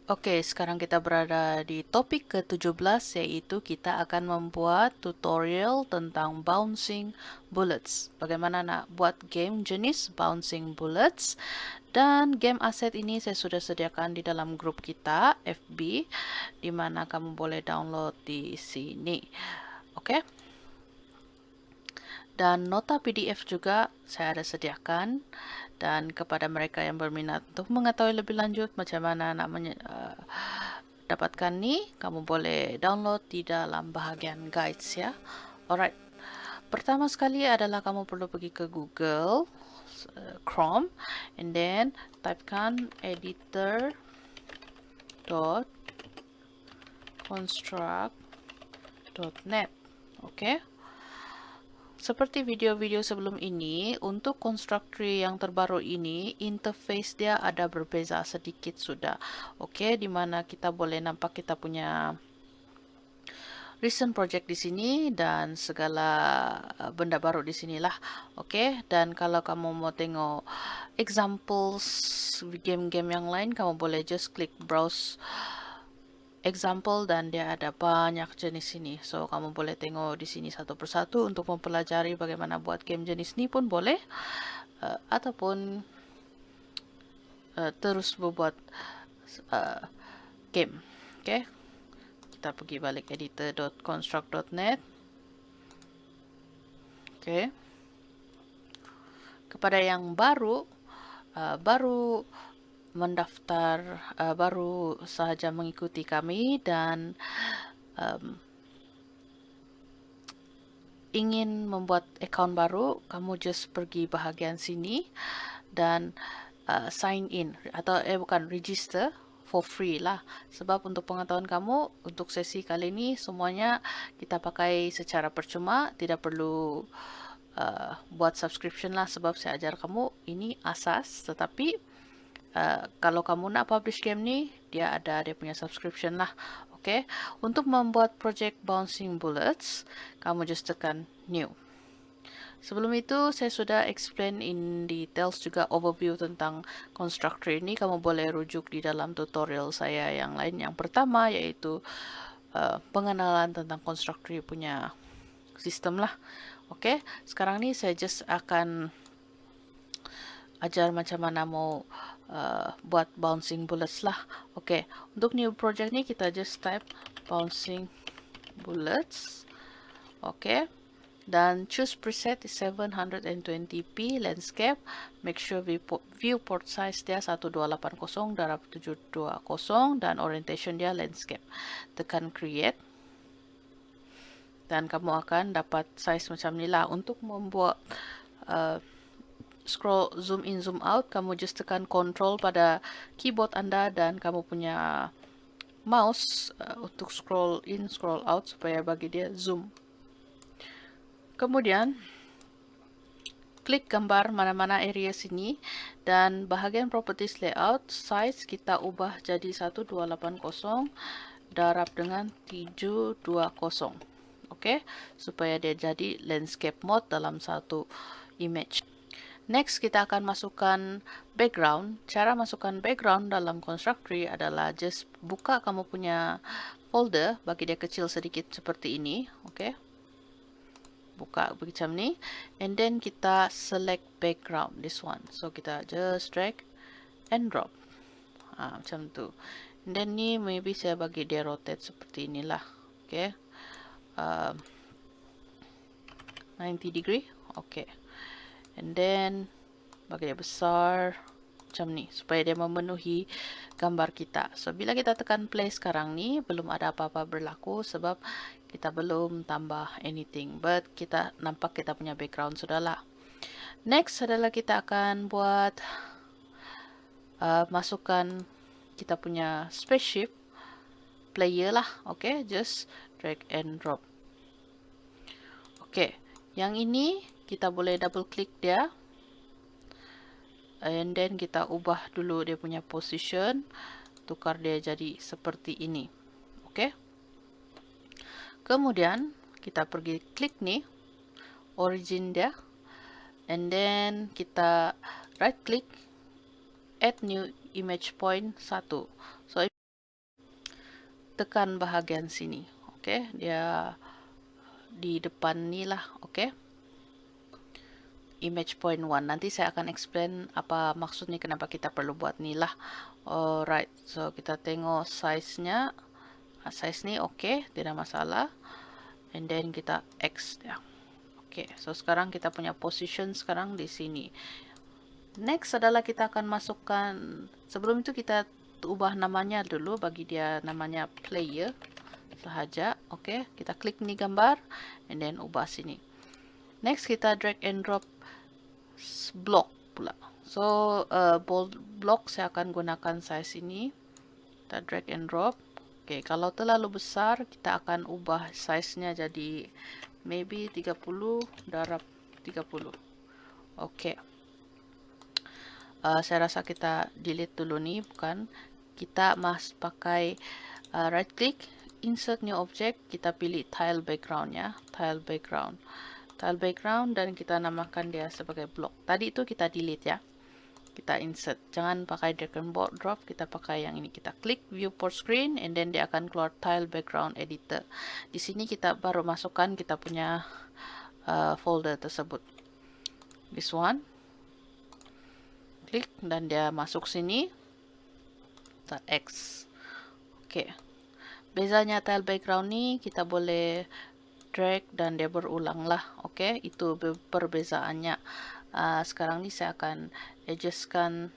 Oke, sekarang kita berada di topik ke-17, yaitu kita akan membuat tutorial tentang bouncing bullets. Bagaimana nak buat game jenis bouncing bullets. Dan game aset ini saya sudah sediakan di dalam grup kita, FB, di mana kamu boleh download di sini. Oke? Dan nota PDF juga saya ada sediakan. Dan kepada mereka yang berminat untuk mengetahui lebih lanjut macam mana nak dapatkan ni, kamu boleh download di dalam bahagian guides ya. Alright. Pertama sekali adalah kamu perlu pergi ke Google Chrome and then typekan editor.construct.net. Okay? Seperti video-video sebelum ini, untuk constructor yang terbaru ini, interface dia ada berbeza sedikit sudah. Oke, di mana kita boleh nampak kita punya recent project di sini dan segala benda baru di sinilah. Oke, dan kalau kamu mau tengok examples game-game yang lain, kamu boleh just klik browse example dan dia ada banyak jenis ini. So, kamu boleh tengok di sini satu persatu untuk mempelajari bagaimana buat game jenis ini pun boleh. Ataupun terus membuat game. Okay. Kita pergi balik editor.construct.net. Okay. Kepada yang baru mendaftar, baru sahaja mengikuti kami dan ingin membuat account baru, kamu just pergi bahagian sini dan sign in atau bukan register for free lah. Sebab untuk pengetahuan kamu, untuk sesi kali ini semuanya kita pakai secara percuma, tidak perlu buat subscription lah sebab saya ajar kamu ini asas. Tetapi kalau kamu nak publish game ni, dia ada dia punya subscription lah. Okay. Untuk membuat project Bouncing Bullets, kamu just tekan new. Sebelum itu, saya sudah explain in details juga overview tentang constructor ini. Kamu boleh rujuk di dalam tutorial saya yang lain. Yang pertama yaitu pengenalan tentang constructor punya sistem lah. Oke, sekarang ni saya just akan ajar macam mana mau buat bouncing bullets lah. Oke, untuk new project ni kita just type bouncing bullets. Oke. Dan choose preset 720p landscape. Make sure viewport size dia 1280x720 dan orientation dia landscape. Tekan create. Dan kamu akan dapat size macam ni lah. Untuk membuat scroll zoom in zoom out, kamu just tekan control pada keyboard Anda dan kamu punya mouse untuk scroll in scroll out supaya bagi dia zoom. Kemudian klik gambar mana-mana area sini dan bahagian properties layout size kita ubah jadi 1280 darab dengan 720. Oke, supaya dia jadi landscape mode dalam satu image. Next, kita akan masukkan background. Cara masukkan background dalam constructor adalah just buka kamu punya folder, bagi dia kecil sedikit seperti ini. Oke. Buka macam ni. And then kita select background, this one. So, kita just drag and drop. Macam tu. And then ni maybe saya bagi dia rotate seperti inilah. Oke. 90 degree. Oke. And then bagi dia besar macam ni supaya dia memenuhi gambar kita. So bila kita tekan play sekarang ni belum ada apa-apa berlaku sebab kita belum tambah anything, but kita nampak kita punya background sudahlah. Next adalah kita akan buat masukkan kita punya spaceship player lah. Okay, just drag and drop. Okay, yang ini kita boleh double click dia and then kita ubah dulu dia punya position, tukar dia jadi seperti ini. Oke. Kemudian kita pergi klik nih origin dia and then kita right click add new image point 1. So tekan bahagian sini. Oke, dia di depan ni lah. Oke, image point 1. Nanti saya akan explain apa maksudnya, kenapa kita perlu buat ni lah. Alright, so kita tengok size-nya. Size ni oke, tidak masalah. And then kita X ya. Oke, so sekarang kita punya position sekarang di sini. Next adalah kita akan masukkan, sebelum itu kita ubah namanya dulu, bagi dia namanya player sahaja. Oke, kita klik ni gambar and then ubah sini. Next kita drag and drop block pula. So bold block saya akan gunakan size ini. Kita drag and drop. Oke, kalau terlalu besar kita akan ubah size-nya jadi maybe 30 darab 30. Oke. Saya rasa kita delete dulu nih, bukan. Kita pakai right click, insert new object, kita pilih tile background ya, tile background. Tile background dan kita namakan dia sebagai block. Tadi itu kita delete ya. Kita insert. Jangan pakai drag and drop, kita pakai yang ini. Kita klik viewport screen and then dia akan keluar tile background editor. Di sini kita baru masukkan kita punya folder tersebut. This one. Klik dan dia masuk sini. Kita X. Oke. Bezanya tile background ni kita boleh drag dan dia berulang lah. Oke, itu perbezaannya. Sekarang ni saya akan adjustkan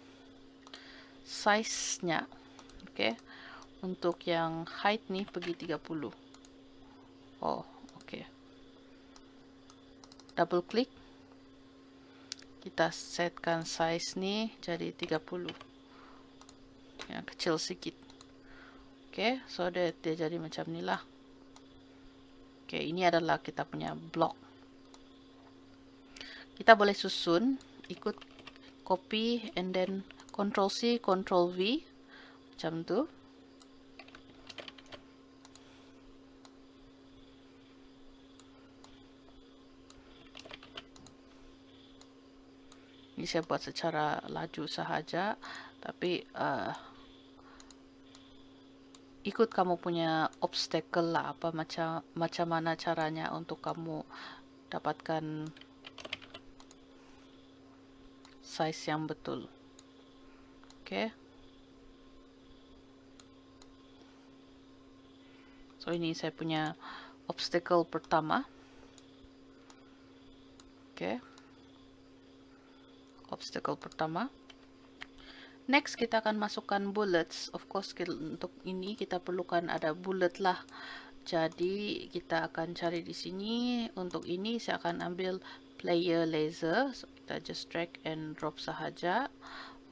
size-nya. Oke. Untuk yang height ni pergi 30. Oh, oke. Double klik. Kita setkan size ni jadi 30. Yang kecil sedikit. Oke, so dia jadi macam ni lah. Oke, ini adalah kita punya block. Kita boleh susun, ikut copy and then Ctrl C, Ctrl V. Macam tu. Ini saya buat secara laju sahaja, tapi ikut kamu punya obstacle lah, apa macam mana caranya untuk kamu dapatkan size yang betul. Oke. So ini saya punya obstacle pertama. Oke. Obstacle pertama. Next kita akan masukkan bullets. Of course untuk ini kita perlukan ada bullet lah. Jadi kita akan cari di sini. Untuk ini saya akan ambil player laser. So, kita just drag and drop sahaja.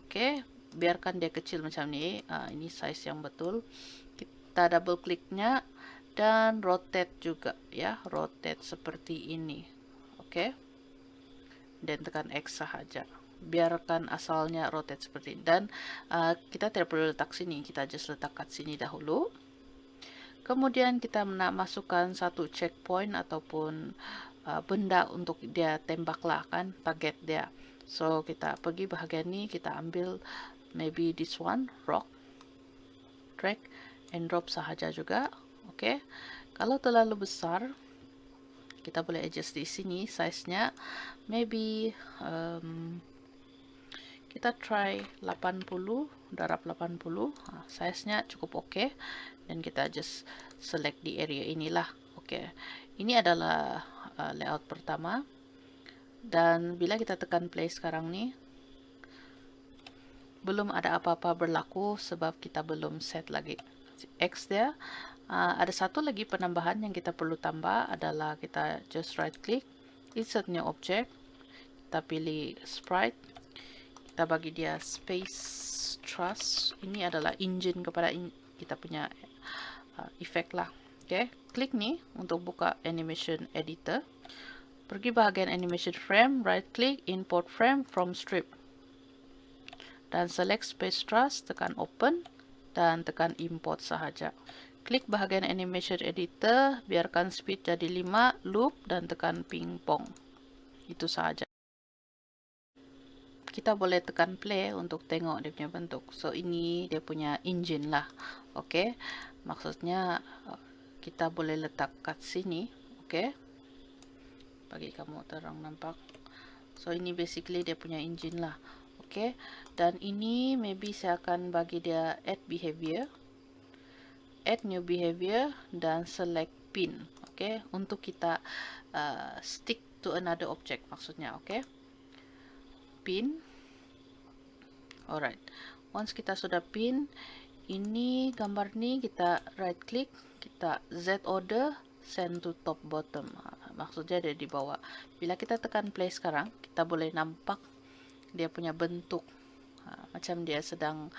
Oke, biarkan dia kecil macam ni. Ini size yang betul. Kita double kliknya dan rotate juga ya, rotate seperti ini. Oke. Dan tekan X sahaja. Biarkan asalnya rotate seperti ini. Dan kita tidak perlu letak sini, kita just letak kat sini dahulu. Kemudian kita nak masukkan satu checkpoint ataupun benda untuk dia tembak lah kan, target dia. So kita pergi bahagian ni, kita ambil maybe this one, rock, drag and drop sahaja juga. Oke. Kalau terlalu besar kita boleh adjust di sini size-nya, maybe kita try 80 darab 80. Size-nya cukup oke. Dan kita just select di area inilah. Oke. Ini adalah layout pertama. Dan bila kita tekan play sekarang nih, belum ada apa-apa berlaku sebab kita belum set lagi X dia. Ada satu lagi penambahan yang kita perlu tambah adalah kita just right click, insert new object, kita pilih sprite, kita bagi dia space truss. Ini adalah engine kepada kita punya efek lah. Oke, klik nih untuk buka animation editor. Pergi bahagian animation frame, right click, import frame from strip. Dan select space truss, tekan open dan tekan import sahaja. Klik bahagian animation editor, biarkan speed jadi 5, loop dan tekan pingpong. Itu sahaja. Kita boleh tekan play untuk tengok dia punya bentuk. So ini dia punya engine lah. Oke. Maksudnya kita boleh letak kat sini, oke? Bagi kamu terang nampak. So ini basically dia punya engine lah, oke? Dan ini maybe saya akan bagi dia add behavior, add new behavior, dan select pin, oke? Untuk kita stick to another object maksudnya, oke? Pin. Alright, once kita sudah pin, ini gambar ni kita right click, kita Z order, send to top bottom. Maksudnya dia di bawah. Bila kita tekan play sekarang, kita boleh nampak dia punya bentuk. Macam dia sedang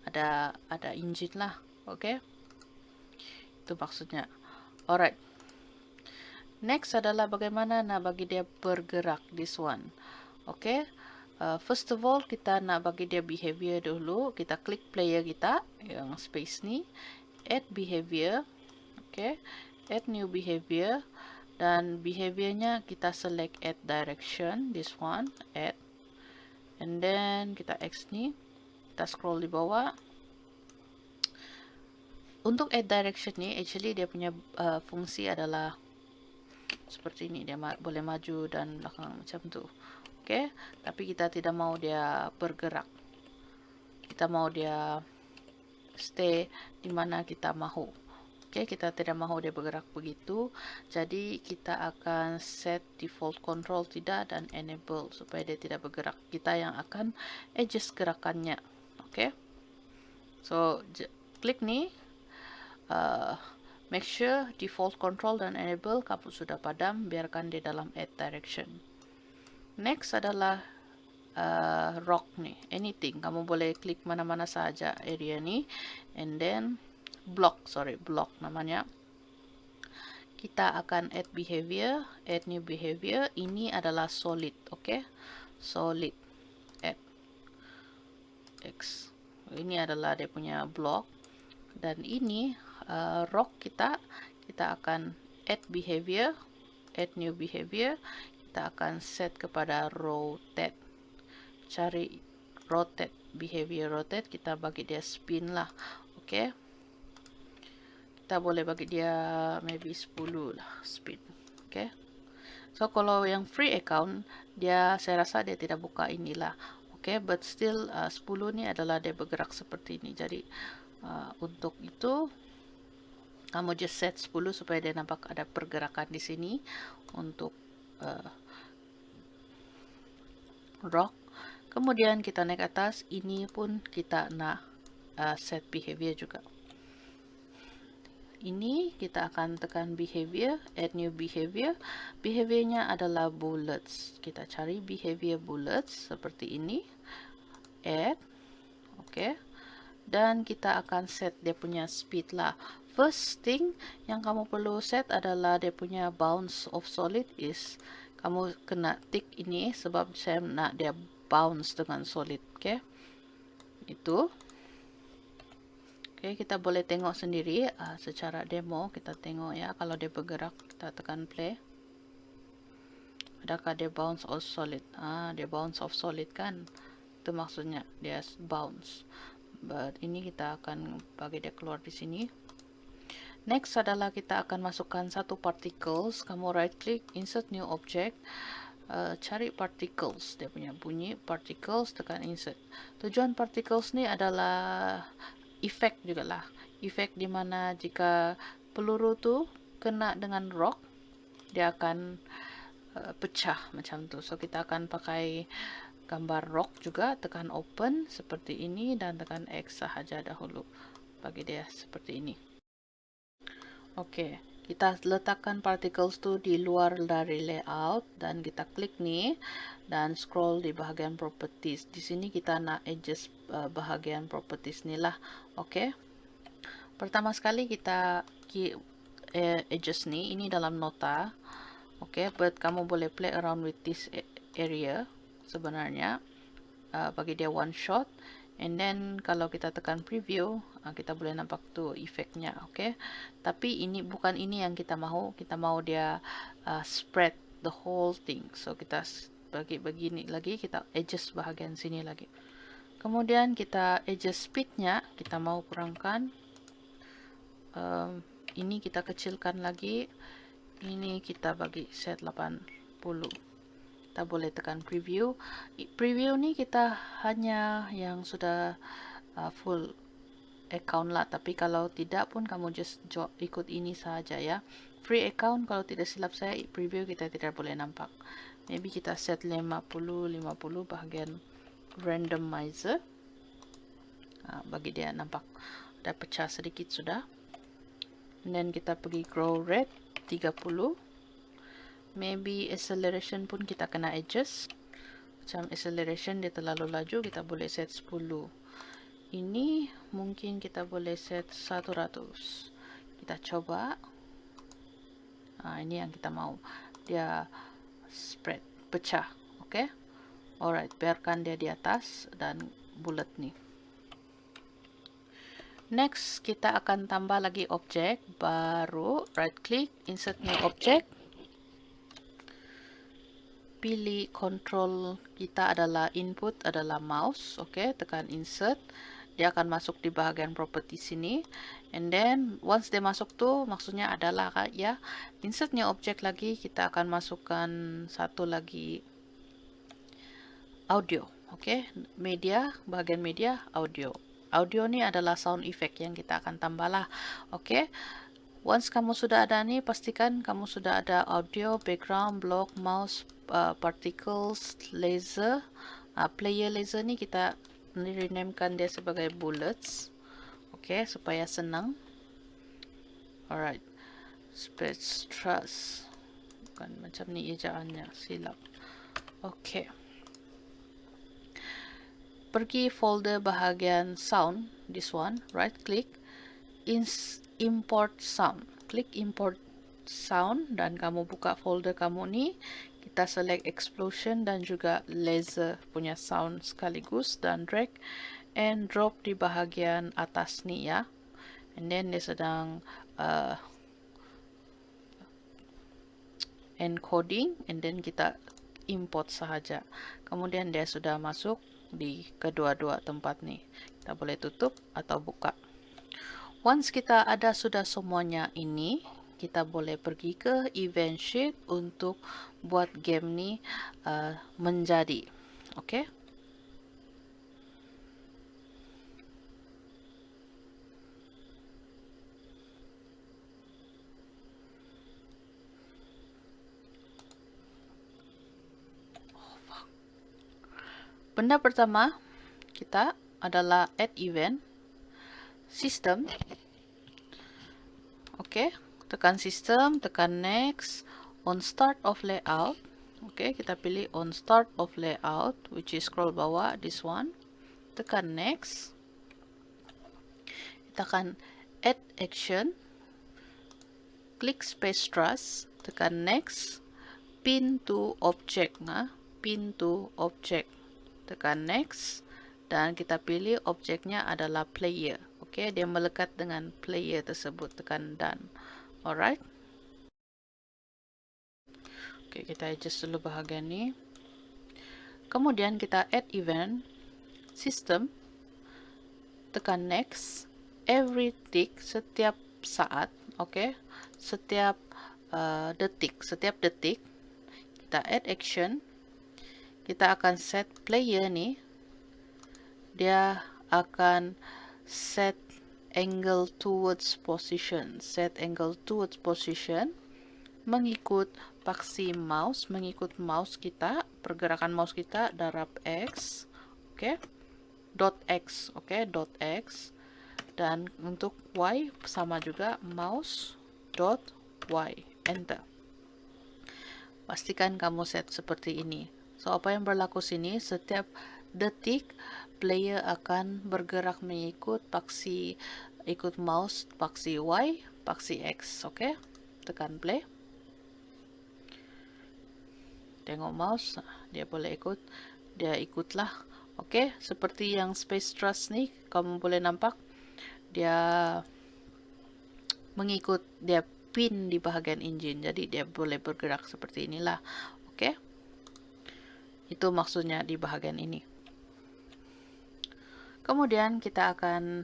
ada engine lah, oke? Itu maksudnya. Alright. Next adalah bagaimana nak bagi dia bergerak, this one. Oke? First of all, kita nak bagi dia behavior dulu. Kita klik player kita, yang space ni. Add behavior. Oke? Add new behavior. Dan behaviornya kita select add direction, this one. Add. And then kita X ni. Kita scroll di bawah. Untuk add direction ni, actually dia punya fungsi adalah seperti ini. Dia boleh maju dan belakang macam tu. Oke, tapi kita tidak mau dia bergerak. Kita mau dia stay di mana kita mahu. Oke, kita tidak mahu dia bergerak begitu. Jadi kita akan set default control tidak dan enable supaya dia tidak bergerak. Kita yang akan adjust gerakannya. Oke. So klik ni. Make sure default control dan enable kamu sudah padam, biarkan dia dalam add direction. Next adalah rock ni, anything. Kamu boleh klik mana-mana saja area ni, and then block namanya. Kita akan add behavior, add new behavior. Ini adalah solid, oke? Solid, add X. Ini adalah dia punya block, dan ini rock kita akan add behavior, add new behavior. Kita akan set kepada rotate. Cari rotate, behavior rotate, kita bagi dia spin lah. Oke. Kita boleh bagi dia maybe 10 lah spin. Oke. So kalau yang free account, saya rasa dia tidak buka inilah. Oke, but still 10 ni adalah dia bergerak seperti ini. Jadi untuk itu kamu just set 10 supaya dia nampak ada pergerakan di sini untuk rock. Kemudian kita naik atas, ini pun kita nak set behavior juga. Ini kita akan tekan behavior, add new behavior. Behaviornya adalah bullets. Kita cari behavior bullets seperti ini. Add. Oke. Dan kita akan set dia punya speed lah. First thing yang kamu perlu set adalah dia punya bounce of solid is, kamu kena tick ini sebab saya nak dia bounce dengan solid. Oke. Itu. Oke, kita boleh tengok sendiri secara demo. Kita tengok ya, kalau dia bergerak, kita tekan play. Adakah dia bounce of solid? Dia bounce of solid kan? Itu maksudnya, dia bounce. But ini kita akan bagi dia keluar di sini. Next adalah kita akan masukkan satu particles. Kamu right click, insert new object. Cari particles, dia punya bunyi particles, tekan insert. Tujuan particles ni adalah efek juga lah. Efek dimana jika peluru tu kena dengan rock, dia akan pecah macam tu. So kita akan pakai gambar rock juga, tekan open seperti ini dan tekan X sahaja dahulu. Bagi dia seperti ini. Oke, kita letakkan particles tu di luar dari layout dan kita klik ni dan scroll di bahagian properties. Di sini kita nak adjust bahagian properties ni lah. Oke. Pertama sekali kita adjust ni, ini dalam nota. Oke, but kamu boleh play around with this area sebenarnya. Bagi dia one shot. And then kalau kita tekan preview, kita boleh nampak tu efeknya, oke. Tapi ini bukan ini yang kita mahu. Kita mahu dia spread the whole thing. So kita bagi begini lagi, kita adjust bahagian sini lagi. Kemudian kita adjust speednya, kita mau kurangkan. ini kita kecilkan lagi, ini kita bagi set 80. Kita boleh tekan preview. Preview ni kita hanya yang sudah full account lah, tapi kalau tidak pun kamu just ikut ini saja ya. Free account kalau tidak silap saya, preview kita tidak boleh nampak. Maybe kita set 50 bahagian randomizer. Bagi dia nampak ada pecah sedikit sudah. And then kita pergi grow rate 30. Maybe acceleration pun kita kena adjust. Macam acceleration dia terlalu laju, kita boleh set 10. Ini mungkin kita boleh set 100. Kita coba. Ini yang kita mau. Dia spread, pecah. Oke. Alright, biarkan dia di atas dan bulat nih. Next, kita akan tambah lagi objek baru. Right click, insert new object. Pilih control kita adalah input adalah mouse. Oke, tekan insert. Dia akan masuk di bahagian property sini. And then once dia masuk tuh maksudnya adalah ya insert new object lagi, kita akan masukkan satu lagi audio. Oke, media, bahagian media audio. Audio ni adalah sound effect yang kita akan tambah lah. Oke. Once kamu sudah ada nih, pastikan kamu sudah ada audio, background, block, mouse, particles, laser. Player laser ni kita renamekan dia sebagai bullets. Oke, supaya senang. Alright. Space truss. Bukan macam ni ejaannya, silap. Oke. Pergi folder bahagian sound, this one, right click, import sound. Klik import sound dan kamu buka folder kamu ni. Kita select explosion dan juga laser punya sound sekaligus dan drag and drop di bahagian atas ni ya. And then dia sedang encoding, and then kita import sahaja. Kemudian dia sudah masuk di kedua-dua tempat ni. Kita boleh tutup atau buka. Once kita ada sudah semuanya ini, kita boleh pergi ke event sheet untuk buat game ni menjadi. Oke. Benda pertama kita adalah add event, system. Oke, tekan system, tekan next, on start of layout. Oke, kita pilih on start of layout, which is scroll bawah, this one. Tekan next. Kita akan add action. Klik space truss, tekan next. Pin to object, pin to object. Tekan next. Dan kita pilih objeknya adalah player. Oke, dia melekat dengan player tersebut. Tekan done. Alright. Oke, kita adjust dulu bahagian ini. Kemudian kita add event, system, tekan next, every tick, setiap saat, oke, setiap detik, kita add action, kita akan set player nih, dia akan set angle towards position, mengikut paksi mouse, mengikut mouse kita, pergerakan mouse kita darab X, oke, dot X, oke, dot X, dan untuk Y sama juga mouse dot Y, enter. Pastikan kamu set seperti ini. So apa yang berlaku sini, setiap detik player akan bergerak mengikut paksi, ikut mouse paksi Y, paksi X, oke. Tekan play. Tengok mouse, dia boleh ikut, dia ikutlah. Oke, seperti yang space truss nih, kamu boleh nampak dia mengikut, dia pin di bahagian engine, jadi dia boleh bergerak seperti inilah. Oke, itu maksudnya di bahagian ini. Kemudian kita akan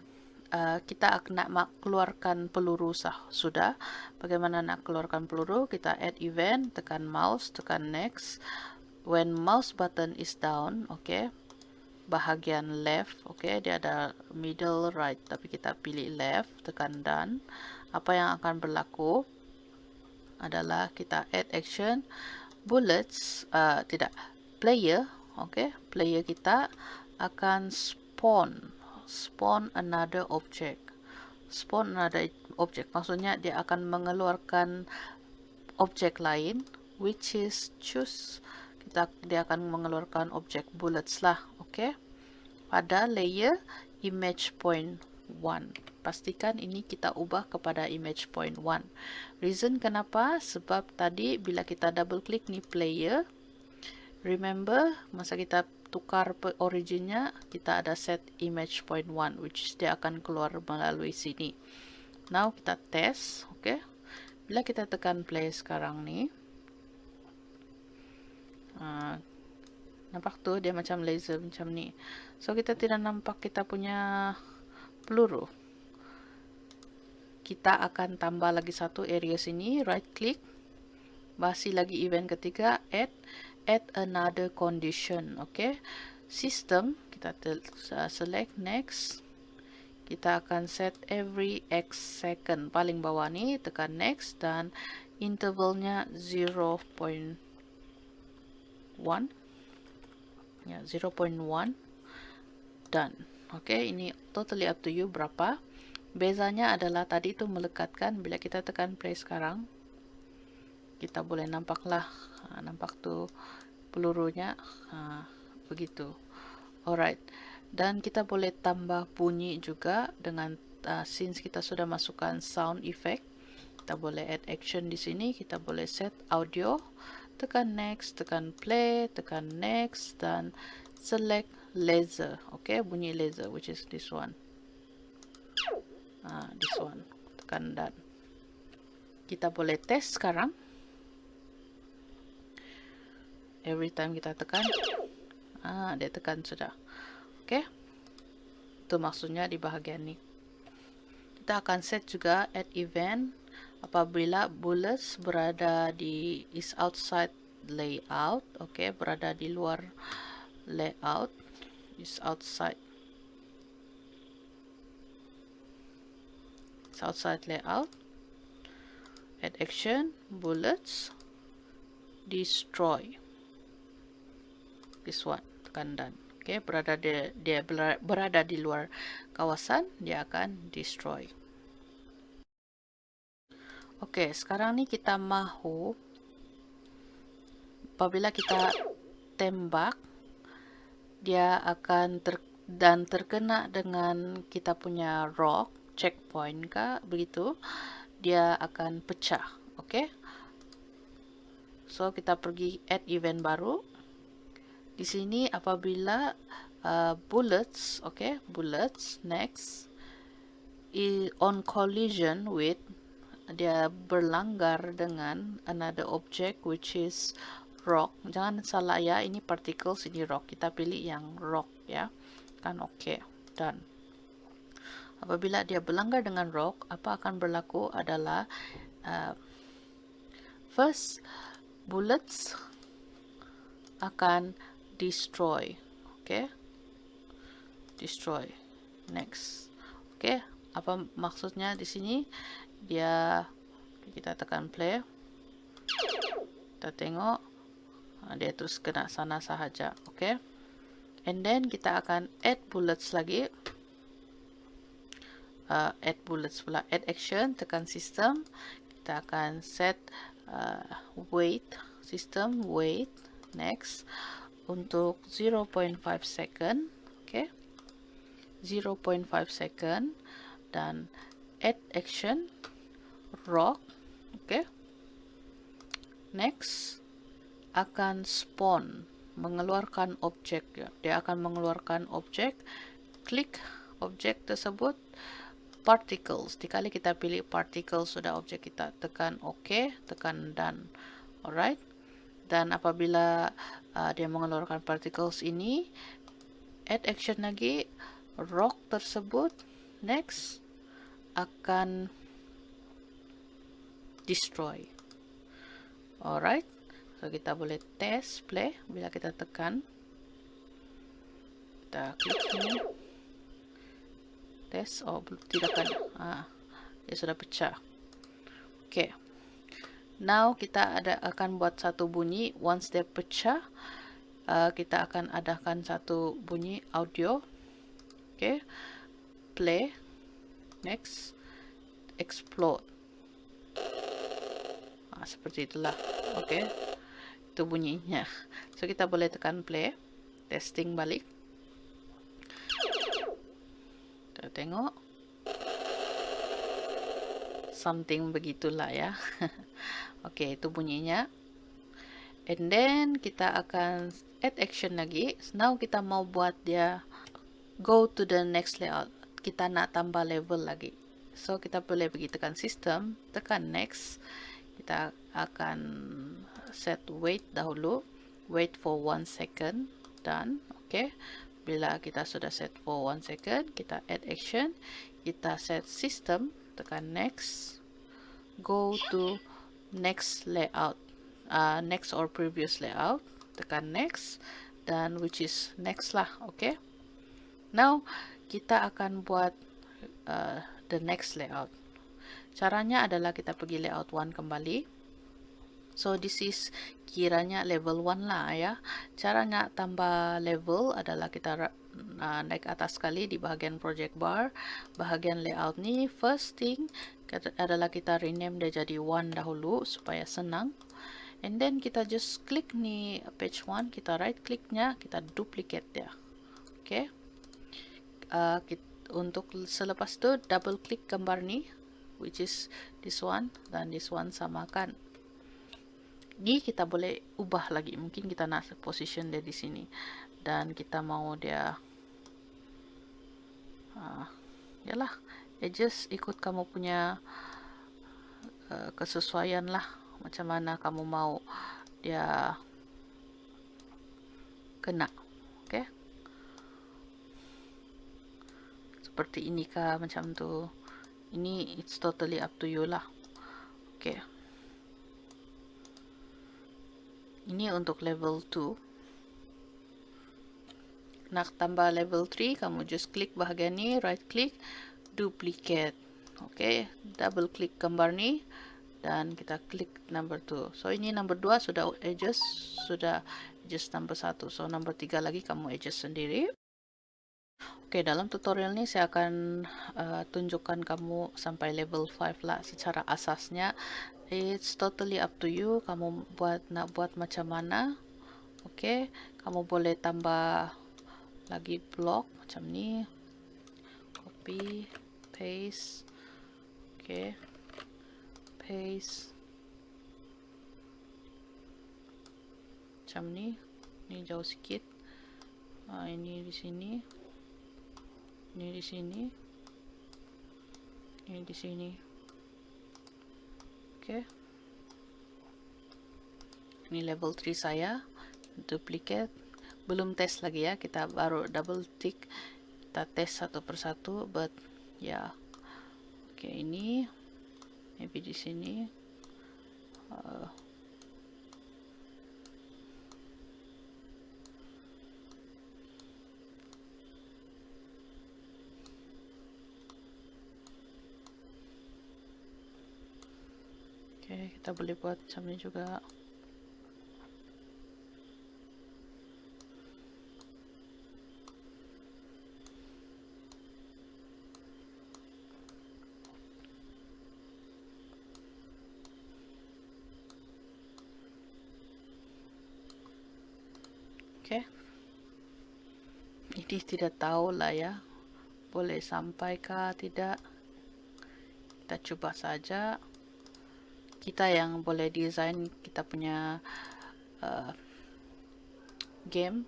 kita nak keluarkan peluru sudah. Bagaimana nak keluarkan peluru? Kita add event, tekan mouse, tekan next. When mouse button is down, okay, bahagian left, okay, dia ada middle, right, tapi kita pilih left, tekan done. Apa yang akan berlaku adalah kita add action bullets, tidak, player, okay, player kita akan spawn another object. Spawn another object maksudnya dia akan mengeluarkan objek lain, which is choose. Dia akan mengeluarkan objek bullets lah, okay, pada layer image point 1. Pastikan ini kita ubah kepada image point 1. Reason kenapa? Sebab tadi bila kita double klik ni player, remember masa kita tukar originnya, kita ada set image point 1, which is dia akan keluar melalui sini. Now kita test, okay. Bila kita tekan play sekarang ni, nampak tuh dia macam laser macam ni. So kita tidak nampak kita punya peluru. Kita akan tambah lagi satu area sini, right click, basi lagi event ketiga, add another condition, okay. System, kita select next. Kita akan set every x second, paling bawah ni, tekan next, dan intervalnya 0.1 ya, 0.1, done. Okay, ini totally up to you berapa. Bezanya adalah tadi itu melekatkan, bila kita tekan play sekarang, kita boleh nampaklah, nampak tuh pelurunya, begitu. Alright, dan kita boleh tambah bunyi juga dengan since kita sudah masukkan sound effect. Kita boleh add action di sini, kita boleh set audio, tekan next, tekan play, tekan next, dan select laser, okay, bunyi laser, which is this one. This one, tekan done. Kita boleh test sekarang. Every time kita tekan, dia tekan sudah. Okay, itu maksudnya di bahagian ini. Kita akan set juga add event apabila bullets berada di is outside layout, okay, berada di luar layout, is outside layout. Add action bullets destroy, this one, tekan done. Okay, berada di luar kawasan, dia akan destroy. Oke, sekarang nih kita mahu apabila kita tembak, dia akan terkena dengan kita punya rock, checkpoint kah, begitu, dia akan pecah. Oke. So, kita pergi add event baru. Di sini apabila bullets, oke, bullets, next, on collision with, dia berlanggar dengan another object which is rock. Jangan salah ya, ini particles, ini rock. Kita pilih yang rock ya. Kan oke, done. Apabila dia berlanggar dengan rock, apa akan berlaku adalah first bullets akan destroy. Oke. Destroy. Next. Oke, apa maksudnya di sini? Dia, kita tekan play, kita tengok dia terus kena sana sahaja. Oke, and then kita akan add bullets lagi, add bullets pula, add action, tekan system, kita akan set wait, system wait, next, untuk 0.5 second. Oke, 0.5 second, dan add action rock. Oke. Next akan spawn, mengeluarkan objek ya. Dia akan mengeluarkan objek. Klik objek tersebut, particles. Dikali kita pilih particles sudah objek kita, tekan OK, tekan done. Alright. Dan apabila dia mengeluarkan particles ini, add action lagi rock tersebut next akan destroy. Alright, so kita boleh tes play. Bila kita tekan, kita klik sini, tes. Oh, tidak kan? Dia sudah pecah. Okay, now kita akan buat satu bunyi. Once dia pecah, kita akan adakan satu bunyi audio. Okay, play, next, explode. Seperti itulah. Oke, itu bunyinya. So kita boleh tekan play, testing balik. Kita tengok something begitulah ya. Oke, itu bunyinya. And then kita akan add action lagi. Now kita mau buat dia go to the next layout. Kita nak tambah level lagi. So kita boleh pergi tekan system, tekan next. Kita akan set wait dahulu, wait for 1 second, done. Okay, bila kita sudah set for 1 second, kita add action, kita set system, tekan next, go to next layout, next or previous layout, tekan next, dan which is next lah. Okay, now kita akan buat the next layout. Caranya adalah kita pergi layout 1 kembali. So this is kiranya level 1 lah ya. Caranya tambah level adalah kita naik atas sekali di bahagian project bar, bahagian layout ni. First thing adalah kita rename dia jadi 1 dahulu supaya senang. And then kita just klik ni page 1, kita right clicknya, kita duplicate dia. Okay. Untuk selepas tu double click gambar ni, which is this one dan this one samakan. Ni kita boleh ubah lagi. Mungkin kita nak position dia di sini dan kita mau dia yalah, adjust ikut kamu punya kesesuaian lah, macam mana kamu mau dia kena. Okay, seperti ini kah, macam tu. Ini it's totally up to you lah. Okay, ini untuk level 2. Nak tambah level 3, kamu just klik bahagian ni, right click, duplicate. Okay, double klik gambar ni dan kita klik number 2. So ini number 2 sudah adjust number 1. So number 3 lagi kamu adjust sendiri. Oke, dalam tutorial ini saya akan tunjukkan kamu sampai level 5 lah secara asasnya. It's totally up to you, kamu nak buat macam mana. Oke, kamu boleh tambah lagi blok macam ni. Copy, paste. Oke, paste. Macam ni. Ini jauh sikit. Ini di sini. Ini di sini, ini di sini. Oke, ini level 3 saya. Duplicate, belum tes lagi ya, kita baru double tick, kita tes satu persatu, but ya. Oke, ini maybe di sini. Oke, kita boleh buat macam ni juga. Oke, ini tidak tahu lah ya, boleh sampai kah tidak. Kita coba saja. Kita yang boleh desain kita punya game.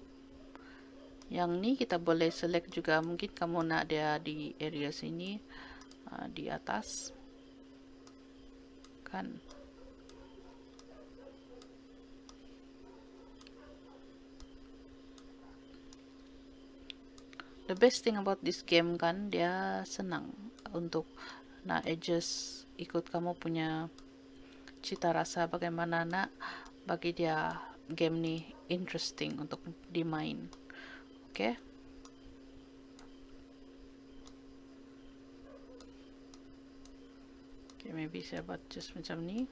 Yang ni kita boleh select juga, mungkin kamu nak dia di area sini, di atas kan. the best thing about this game kan, dia senang untuk nak adjust ikut kamu punya cita rasa bagaimana nak bagi dia game ni interesting untuk dimain. Okay. Okay, maybe saya buat just macam ni.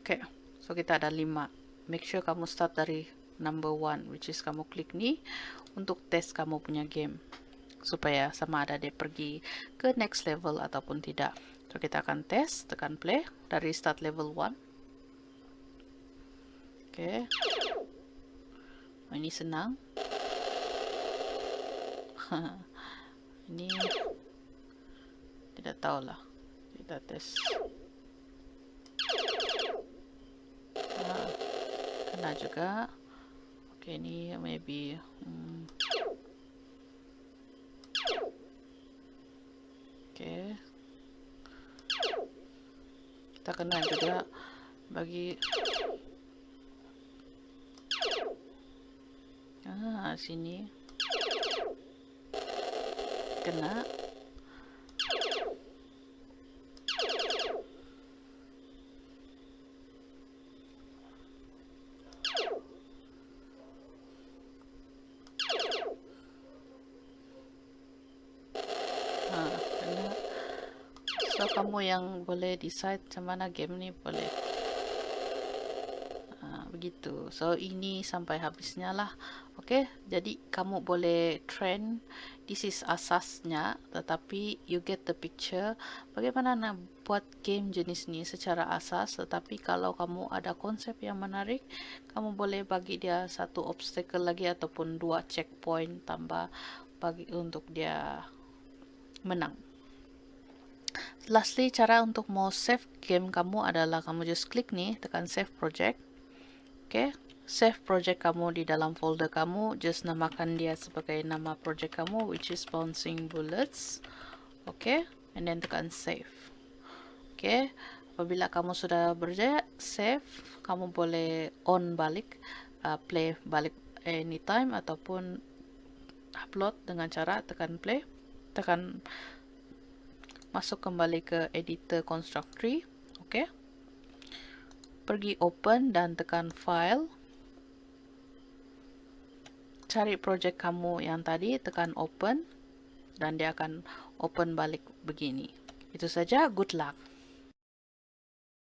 Okay, so kita ada 5. Make sure kamu start dari number 1, which is kamu klik ni untuk test kamu punya game, supaya sama ada dia pergi ke next level ataupun tidak. So kita akan test, tekan play dari start level 1. Okay. Oh, ini senang. Ini tidak tahulah. Kita test. Kena juga. Oke, ini maybe oke. Kita kena juga bagi sini kena. Kena. So kamu yang boleh decide macam mana game ni boleh. Begitu. So ini sampai habisnya lah. Oke, jadi kamu boleh trend. This is asasnya, tetapi you get the picture. Bagaimana nak buat game jenis ni secara asas, tetapi kalau kamu ada konsep yang menarik, kamu boleh bagi dia satu obstacle lagi ataupun 2 checkpoint tambah bagi untuk dia menang. Lastly, cara untuk mau save game kamu adalah kamu just klik nih, tekan save project. Oke, save project kamu di dalam folder kamu, just namakan dia sebagai nama project kamu, which is Bouncing Bullets. Oke, and then tekan save. Oke, apabila kamu sudah berjaya save, kamu boleh on balik, play balik anytime ataupun upload dengan cara tekan play, tekan masuk kembali ke editor construct tree. Oke. Pergi open dan tekan file. Cari project kamu yang tadi, tekan open dan dia akan open balik begini. Itu saja, good luck.